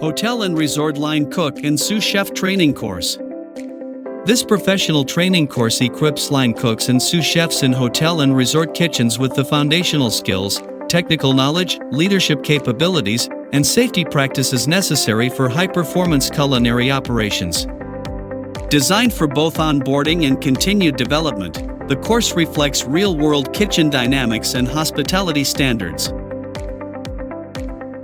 Hotel and Resort Line Cook and Sous Chef Training Course. This professional training course equips line cooks and sous chefs in hotel and resort kitchens with the foundational skills, technical knowledge, leadership capabilities, and safety practices necessary for high-performance culinary operations. Designed for both onboarding and continued development, the course reflects real-world kitchen dynamics and hospitality standards.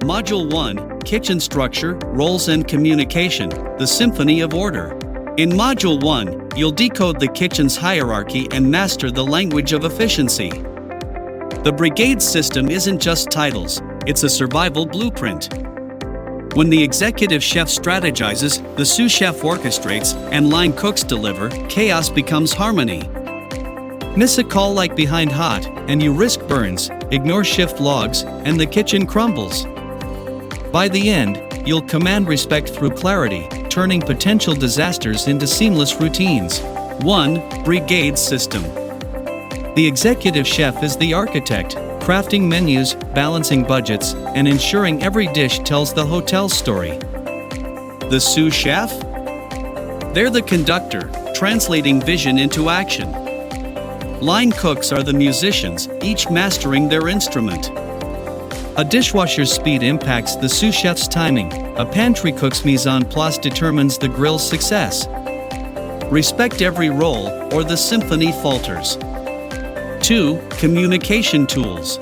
Module 1, Kitchen Structure, Roles and Communication, the Symphony of Order. In Module 1, you'll decode the kitchen's hierarchy and master the language of efficiency. The brigade system isn't just titles, it's a survival blueprint. When the executive chef strategizes, the sous chef orchestrates, and line cooks deliver, chaos becomes harmony. Miss a call like behind hot, and you risk burns, ignore shift logs, and the kitchen crumbles. By the end, you'll command respect through clarity, turning potential disasters into seamless routines. 1. Brigade System. The executive chef is the architect, crafting menus, balancing budgets, and ensuring every dish tells the hotel's story. The sous chef? They're the conductor, translating vision into action. Line cooks are the musicians, each mastering their instrument. A dishwasher's speed impacts the sous chef's timing. A pantry cook's mise en place determines the grill's success. Respect every role, or the symphony falters. 2. Communication tools.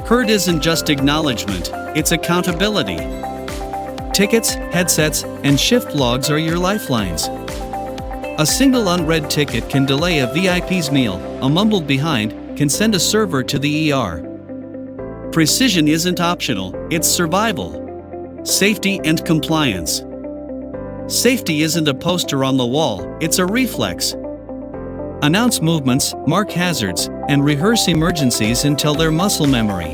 CURD isn't just acknowledgement, it's accountability. Tickets, headsets, and shift logs are your lifelines. A single unread ticket can delay a VIP's meal. A mumbled behind can send a server to the ER. Precision isn't optional, it's survival. Safety and compliance. Safety isn't a poster on the wall, it's a reflex. Announce movements, mark hazards, and rehearse emergencies until they're muscle memory.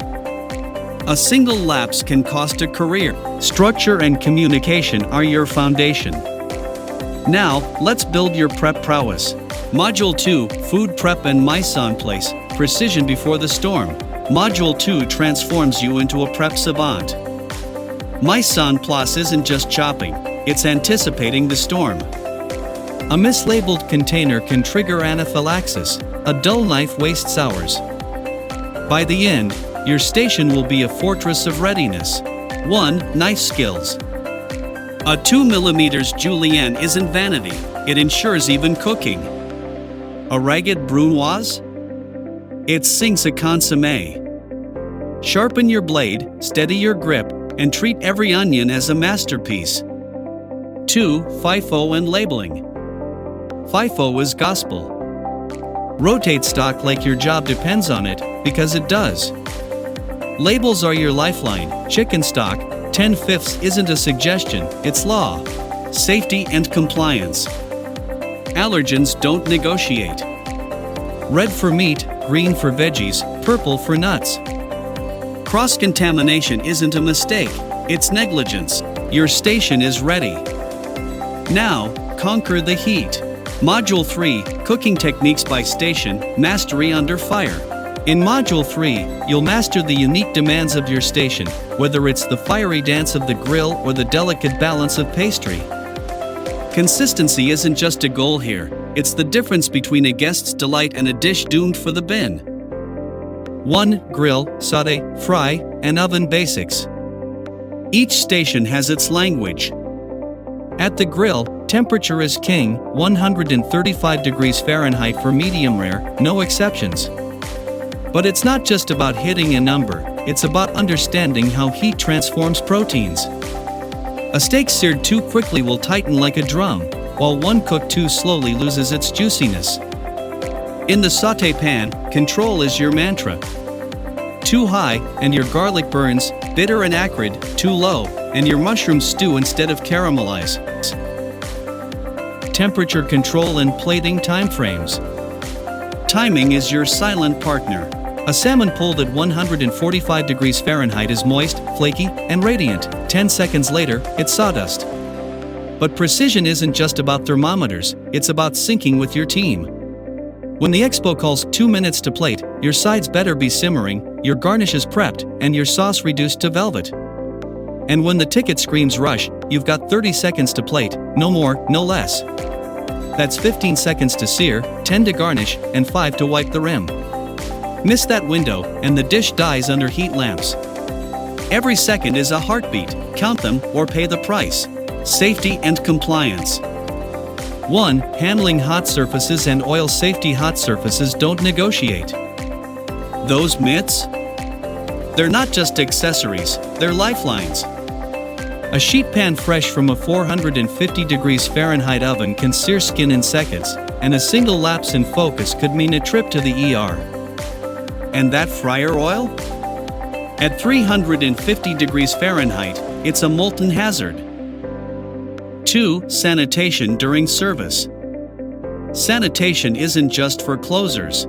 A single lapse can cost a career. Structure and communication are your foundation. Now, let's build your prep prowess. Module 2, Food Prep and Mise en Place, Precision Before the Storm. Module 2 transforms you into a prep savant. Mise en place isn't just chopping, it's anticipating the storm. A mislabeled container can trigger anaphylaxis. A dull knife wastes hours. By the end, your station will be a fortress of readiness. 1. Knife skills. A 2mm julienne isn't vanity, it ensures even cooking. A ragged brunoise? It sinks a consommé. Sharpen your blade, steady your grip, and treat every onion as a masterpiece. 2. FIFO and labeling. FIFO is gospel. Rotate stock like your job depends on it, because it does. Labels are your lifeline. Chicken stock, 10/5 isn't a suggestion, it's law. Safety and compliance. Allergens don't negotiate. Red for meat, green for veggies, purple for nuts. Cross-contamination isn't a mistake, it's negligence. Your station is ready. Now, conquer the heat. Module 3, Cooking Techniques by Station, Mastery Under Fire. In Module 3, you'll master the unique demands of your station, whether it's the fiery dance of the grill or the delicate balance of pastry. Consistency isn't just a goal here, it's the difference between a guest's delight and a dish doomed for the bin. 1. Grill, saute, fry, and oven basics. Each station has its language. At the grill, temperature is king, 135 degrees Fahrenheit for medium rare, no exceptions. But it's not just about hitting a number, it's about understanding how heat transforms proteins. A steak seared too quickly will tighten like a drum, while one cooked too slowly loses its juiciness. In the sauté pan, control is your mantra. Too high, and your garlic burns, bitter and acrid; too low, and your mushrooms stew instead of caramelize. Temperature control and plating timeframes. Timing is your silent partner. A salmon pulled at 145 degrees Fahrenheit is moist, flaky, and radiant. 10 seconds later, it's sawdust. But precision isn't just about thermometers, it's about syncing with your team. When the expo calls 2 minutes to plate, your sides better be simmering, your garnish is prepped, and your sauce reduced to velvet. And when the ticket screams rush, you've got 30 seconds to plate, no more, no less. That's 15 seconds to sear, 10 to garnish, and 5 to wipe the rim. Miss that window, and the dish dies under heat lamps. Every second is a heartbeat. Count them or pay the price. Safety and compliance. 1. Handling hot surfaces and oil safety. Hot surfaces don't negotiate. Those mitts? They're not just accessories, they're lifelines. A sheet pan fresh from a 450 degrees Fahrenheit oven can sear skin in seconds, and a single lapse in focus could mean a trip to the ER. And that fryer oil? At 350 degrees Fahrenheit, it's a molten hazard. 2. Sanitation during service. Sanitation isn't just for closers.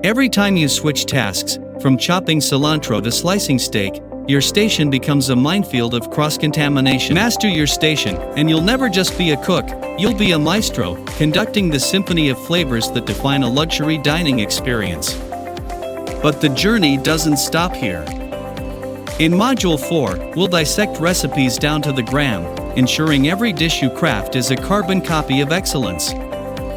Every time you switch tasks, from chopping cilantro to slicing steak, your station becomes a minefield of cross-contamination. Master your station, and you'll never just be a cook, you'll be a maestro, conducting the symphony of flavors that define a luxury dining experience. But the journey doesn't stop here. In Module 4, we'll dissect recipes down to the gram, ensuring every dish you craft is a carbon copy of excellence.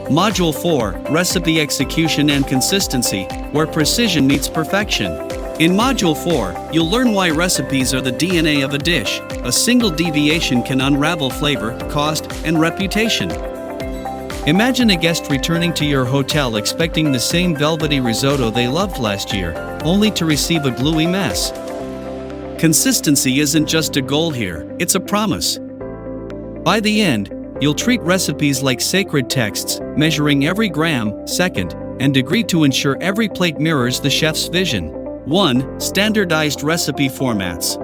Module 4, Recipe Execution and Consistency, where precision meets perfection. In Module 4, you'll learn why recipes are the DNA of a dish. A single deviation can unravel flavor, cost, and reputation. Imagine a guest returning to your hotel expecting the same velvety risotto they loved last year, only to receive a gluey mess. Consistency isn't just a goal here, it's a promise. By the end, you'll treat recipes like sacred texts, measuring every gram, second, and degree to ensure every plate mirrors the chef's vision. 1. Standardized recipe formats.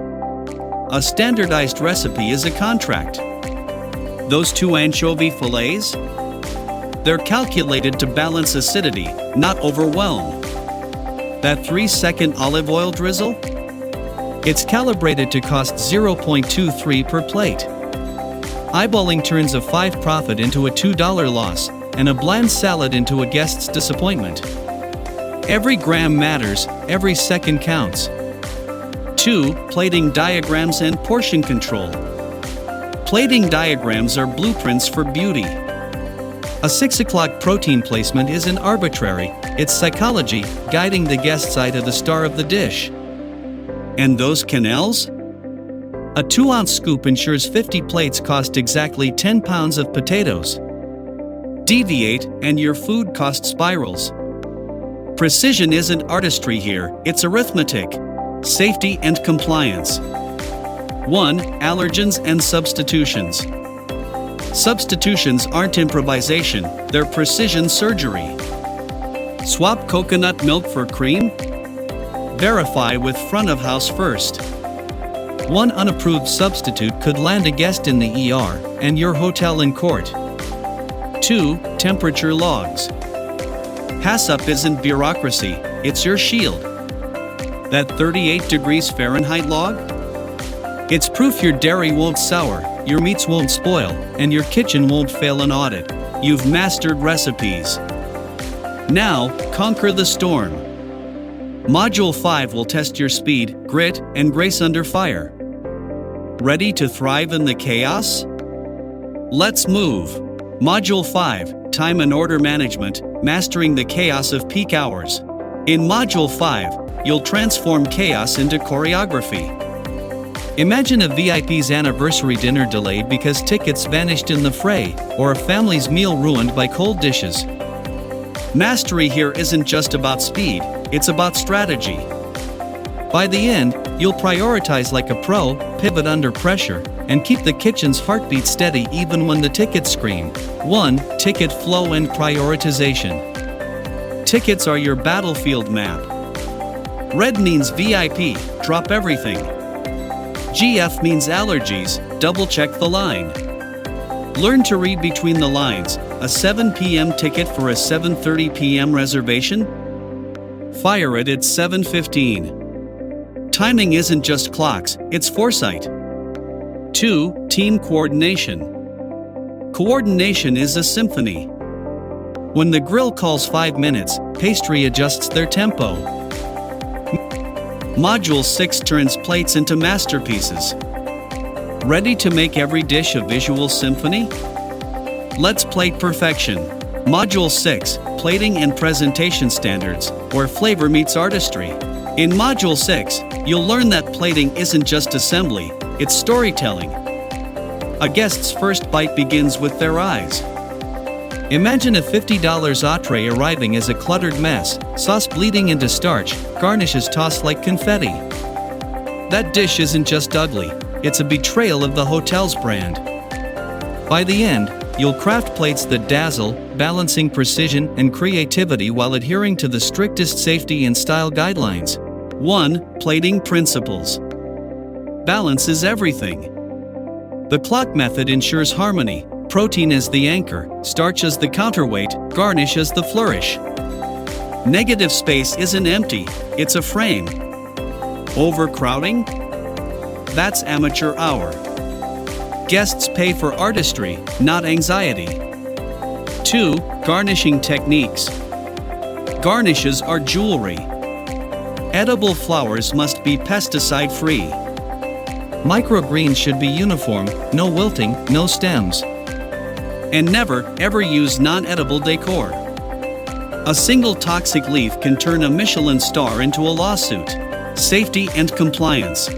A standardized recipe is a contract. Those 2 anchovy fillets? They're calculated to balance acidity, not overwhelm. That 3-second olive oil drizzle? It's calibrated to cost 0.23 per plate. Eyeballing turns a $5 profit into a $2 loss, and a bland salad into a guest's disappointment. Every gram matters, every second counts. 2. Plating diagrams and portion control. Plating diagrams are blueprints for beauty. A 6 o'clock protein placement isn't arbitrary, it's psychology, guiding the guest's eye to the star of the dish. And those quenelles? A 2-ounce scoop ensures 50 plates cost exactly 10 pounds of potatoes. Deviate, and your food cost spirals. Precision isn't artistry here, it's arithmetic. Safety and compliance. 1. Allergens and substitutions. Substitutions aren't improvisation, they're precision surgery. Swap coconut milk for cream? Verify with front of house first. One unapproved substitute could land a guest in the ER and your hotel in court. 2. Temperature logs. HACCP isn't bureaucracy, it's your shield. That 38 degrees Fahrenheit log? It's proof your dairy won't sour, your meats won't spoil, and your kitchen won't fail an audit. You've mastered recipes. Now, conquer the storm. Module 5 will test your speed, grit, and grace under fire. Ready to thrive in the chaos? Let's move. Module 5, Time and Order Management, Mastering the Chaos of Peak Hours. In Module 5, you'll transform chaos into choreography. Imagine a VIP's anniversary dinner delayed because tickets vanished in the fray, or a family's meal ruined by cold dishes. Mastery here isn't just about speed, it's about strategy. By the end, you'll prioritize like a pro, pivot under pressure, and keep the kitchen's heartbeat steady even when the tickets scream. 1. Ticket flow and prioritization. Tickets are your battlefield map. Red means VIP, drop everything. GF means allergies, double-check the line. Learn to read between the lines. A 7 p.m. ticket for a 7:30 p.m. reservation? Fire it at 7:15. Timing isn't just clocks, it's foresight. 2. Team coordination. Coordination is a symphony. When the grill calls 5 minutes, pastry adjusts their tempo. Module 6 turns plates into masterpieces. Ready to make every dish a visual symphony? Let's plate perfection. Module 6, Plating and Presentation Standards, where flavor meets artistry. In Module 6, you'll learn that plating isn't just assembly, it's storytelling. A guest's first bite begins with their eyes. Imagine a $50 entree arriving as a cluttered mess, sauce bleeding into starch, garnishes tossed like confetti. That dish isn't just ugly, it's a betrayal of the hotel's brand. By the end, you'll craft plates that dazzle, balancing precision and creativity while adhering to the strictest safety and style guidelines. 1. Plating principles. Balance is everything. The clock method ensures harmony, protein as the anchor, starch as the counterweight, garnish as the flourish. Negative space isn't empty, it's a frame. Overcrowding? That's amateur hour. Guests pay for artistry, not anxiety. 2. Garnishing techniques. Garnishes are jewelry. Edible flowers must be pesticide-free. Microgreens should be uniform, no wilting, no stems. And never, ever use non-edible decor. A single toxic leaf can turn a Michelin star into a lawsuit. Safety and compliance.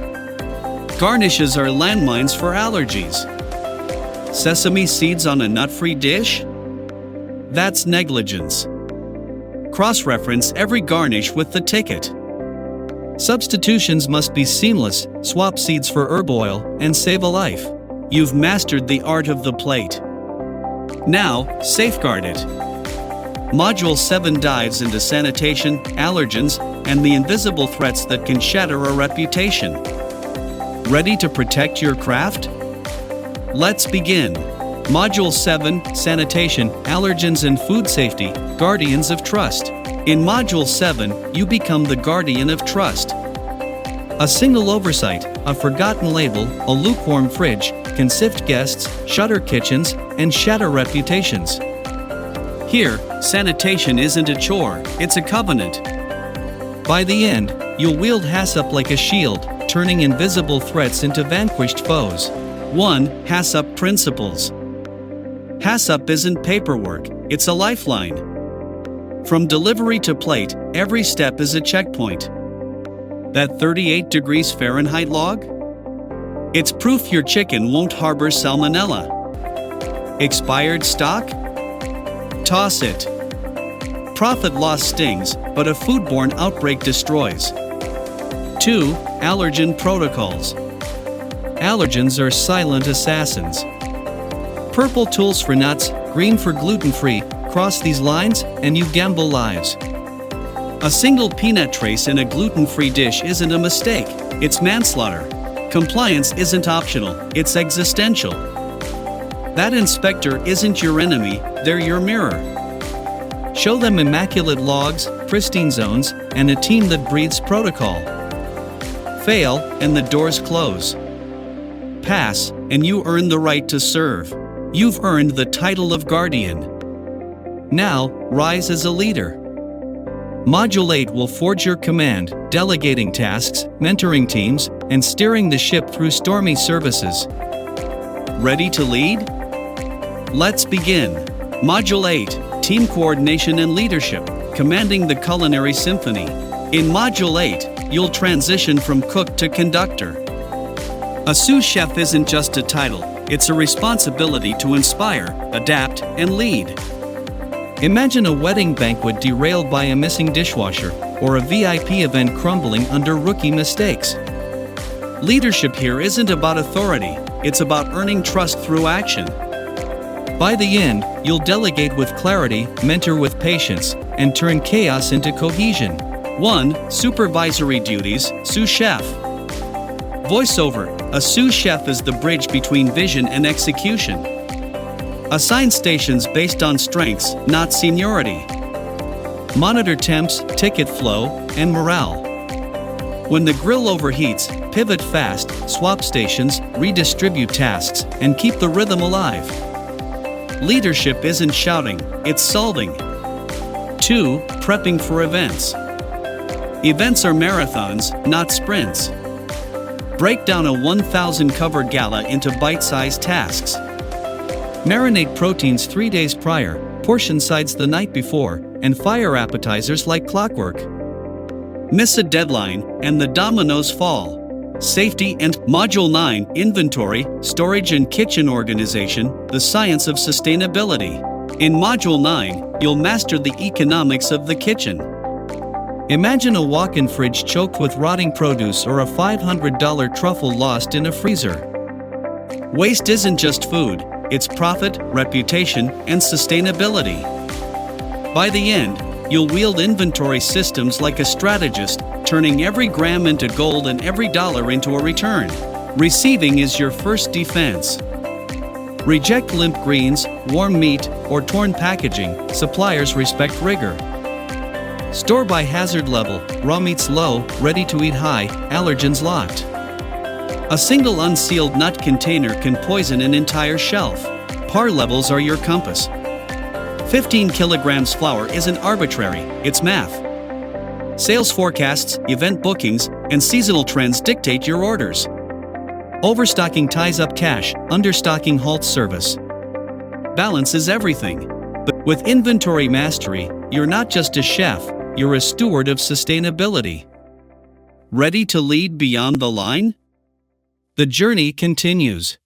Garnishes are landmines for allergies. Sesame seeds on a nut-free dish? That's negligence. Cross-reference every garnish with the ticket. Substitutions must be seamless, swap seeds for herb oil, and save a life. You've mastered the art of the plate. Now, safeguard it. Module 7 dives into sanitation, allergens, and the invisible threats that can shatter a reputation. Ready to protect your craft? Let's begin. Module 7, Sanitation, Allergens and Food Safety, Guardians of Trust. In Module 7, you become the guardian of trust. A single oversight, a forgotten label, a lukewarm fridge, can sift guests, shutter kitchens, and shatter reputations. Here, sanitation isn't a chore, it's a covenant. By the end, you'll wield HACCP like a shield, turning invisible threats into vanquished foes. 1. HACCP Principles. HACCP isn't paperwork, it's a lifeline. From delivery to plate, every step is a checkpoint. That 38 degrees Fahrenheit log? It's proof your chicken won't harbor salmonella. Expired stock? Toss it. Profit loss stings, but a foodborne outbreak destroys. 2. Allergen protocols. Allergens are silent assassins. Purple tools for nuts, green for gluten-free. Cross these lines, and you gamble lives. A single peanut trace in a gluten-free dish isn't a mistake, it's manslaughter. Compliance isn't optional, it's existential. That inspector isn't your enemy, they're your mirror. Show them immaculate logs, pristine zones, and a team that breathes protocol. Fail, and the doors close. Pass, and you earn the right to serve. You've earned the title of guardian. Now, rise as a leader. Module 8 will forge your command, delegating tasks, mentoring teams, and steering the ship through stormy services. Ready to lead? Let's begin. Module 8, Team Coordination and Leadership, Commanding the Culinary Symphony. In Module 8, you'll transition from cook to conductor. A sous chef isn't just a title, it's a responsibility to inspire, adapt, and lead. Imagine a wedding banquet derailed by a missing dishwasher, or a VIP event crumbling under rookie mistakes. Leadership here isn't about authority, it's about earning trust through action. By the end, you'll delegate with clarity, mentor with patience, and turn chaos into cohesion. 1. Supervisory duties, sous chef. Voiceover: a sous chef is the bridge between vision and execution. Assign stations based on strengths, not seniority. Monitor temps, ticket flow, and morale. When the grill overheats, pivot fast, swap stations, redistribute tasks, and keep the rhythm alive. Leadership isn't shouting, it's solving. 2. Prepping for events. Events are marathons, not sprints. Break down a 1,000 covered gala into bite-sized tasks. Marinate proteins 3 days prior, portion sides the night before, and fire appetizers like clockwork. Miss a deadline, and the dominoes fall. Safety and Module 9, Inventory, Storage and Kitchen Organization, the Science of Sustainability. In Module 9, you'll master the economics of the kitchen. Imagine a walk-in fridge choked with rotting produce or a $500 truffle lost in a freezer. Waste isn't just food, it's profit, reputation, and sustainability. By the end, you'll wield inventory systems like a strategist, turning every gram into gold and every dollar into a return. Receiving is your first defense. Reject limp greens, warm meat, or torn packaging. Suppliers respect rigor. Store by hazard level, raw meats low, ready to eat high, allergens locked. A single unsealed nut container can poison an entire shelf. Par levels are your compass. 15 kilograms flour isn't arbitrary, it's math. Sales forecasts, event bookings, and seasonal trends dictate your orders. Overstocking ties up cash, understocking halts service. Balance is everything. But with inventory mastery, you're not just a chef, you're a steward of sustainability. Ready to lead beyond the line? The journey continues.